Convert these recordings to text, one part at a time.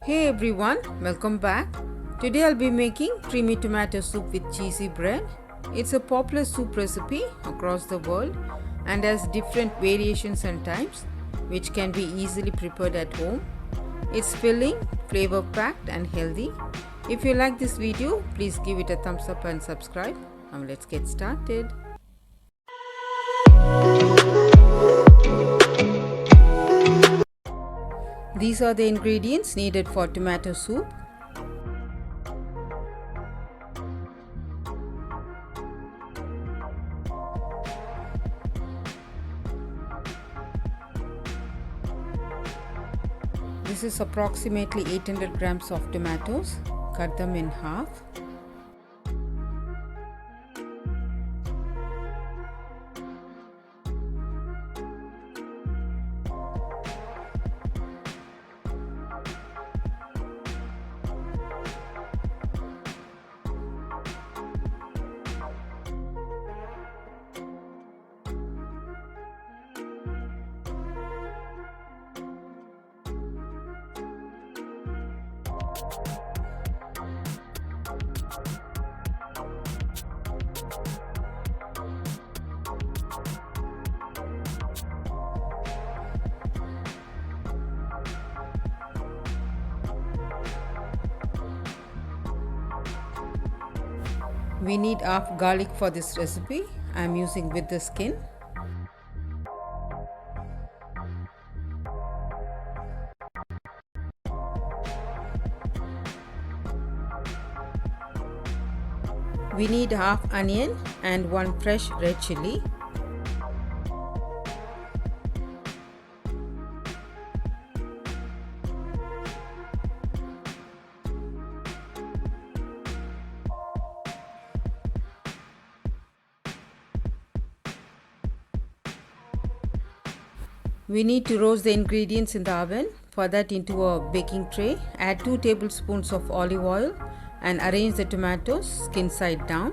Hey everyone, welcome back. Today I'll be making creamy tomato soup with cheesy bread. It's a popular soup recipe across the world and has different variations and types, which can be easily prepared at home. It's filling, flavor packed and healthy. If you like this video, please give it a thumbs up and subscribe. Now let's get started. These are the ingredients needed for tomato soup. This is approximately 800 grams of tomatoes. Cut them in half. We need half garlic for this recipe. I am using with the skin. We need half onion and one fresh red chili. We need to roast the ingredients in the oven. For that, into a baking tray, add 2 tablespoons of olive oil and arrange the tomatoes skin side down.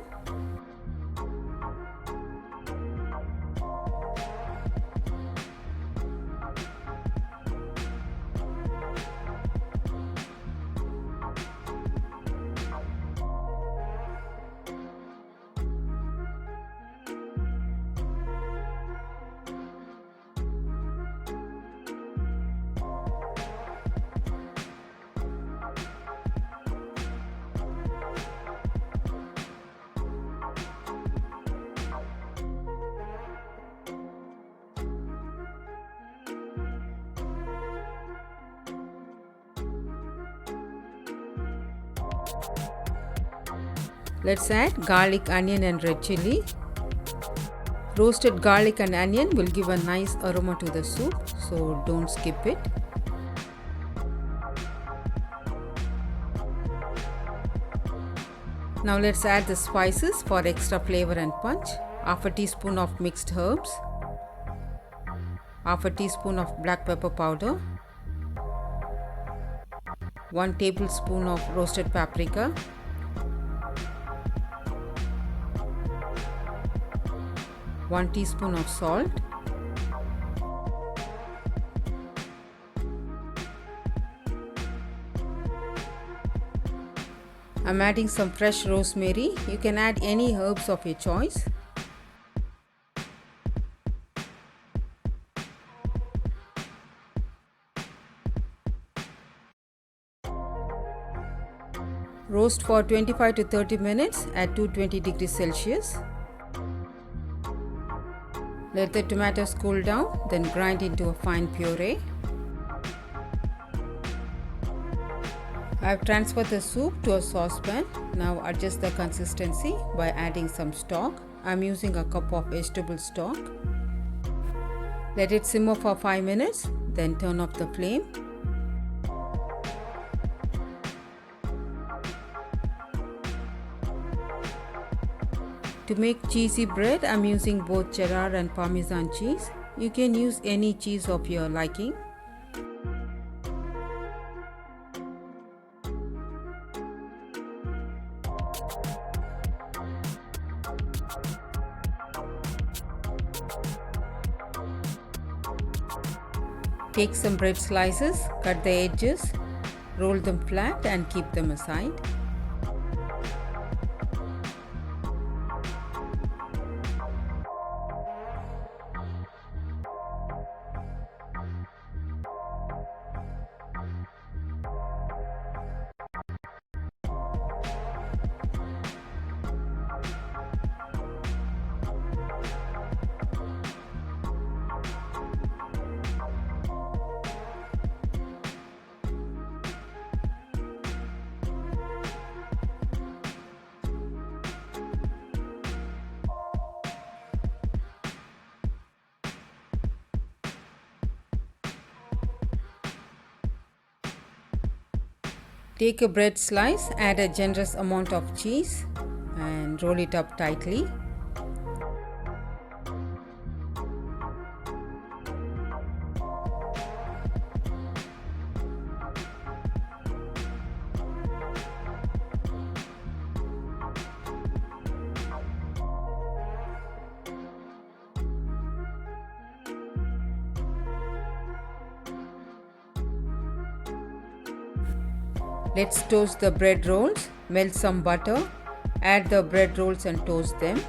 Let's add garlic, onion and red chili. Roasted garlic and onion will give a nice aroma to the soup, so don't skip it. Now let's add the spices for extra flavor and punch. Half a teaspoon of mixed herbs, half a teaspoon of black pepper powder, 1 tablespoon of roasted paprika, 1 teaspoon of salt, I'm adding some fresh rosemary. You can add any herbs of your choice. Roast for 25 to 30 minutes at 220 degrees Celsius. Let the tomatoes cool down, then grind into a fine puree. I have transferred the soup to a saucepan. Now adjust the consistency by adding some stock. I am using a cup of vegetable stock. Let it simmer for 5 minutes, then turn off the flame. To make cheesy bread, I am using both cheddar and Parmesan cheese. You can use any cheese of your liking. Take some bread slices, cut the edges, Roll them flat and keep them aside. Take a bread slice, add a generous amount of cheese and roll it up tightly. Let's toast the bread rolls. Melt some butter, add the bread rolls and toast them.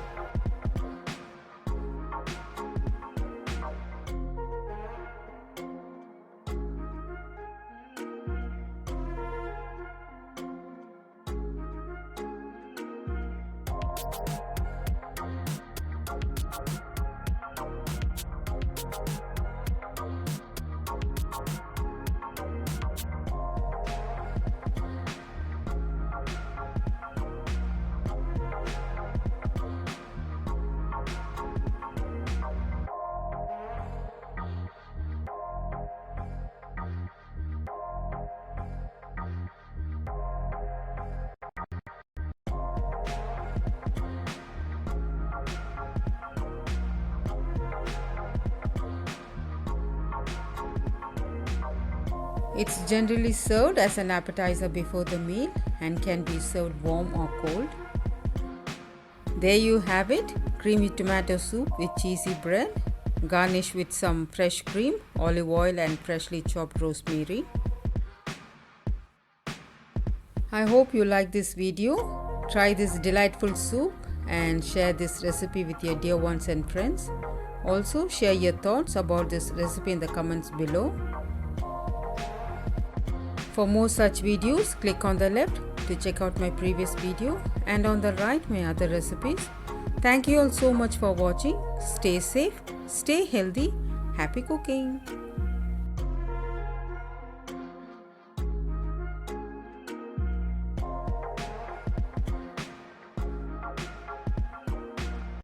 It's generally served as an appetizer before the meal and can be served warm or cold. There you have it, creamy tomato soup with cheesy bread, garnished with some fresh cream, olive oil and freshly chopped rosemary. I hope you like this video. Try this delightful soup and share this recipe with your dear ones and friends. Also share your thoughts about this recipe in the comments below. For more such videos, click on the left to check out my previous video and on the right my other recipes. Thank you all so much for watching. Stay safe, stay healthy, happy cooking.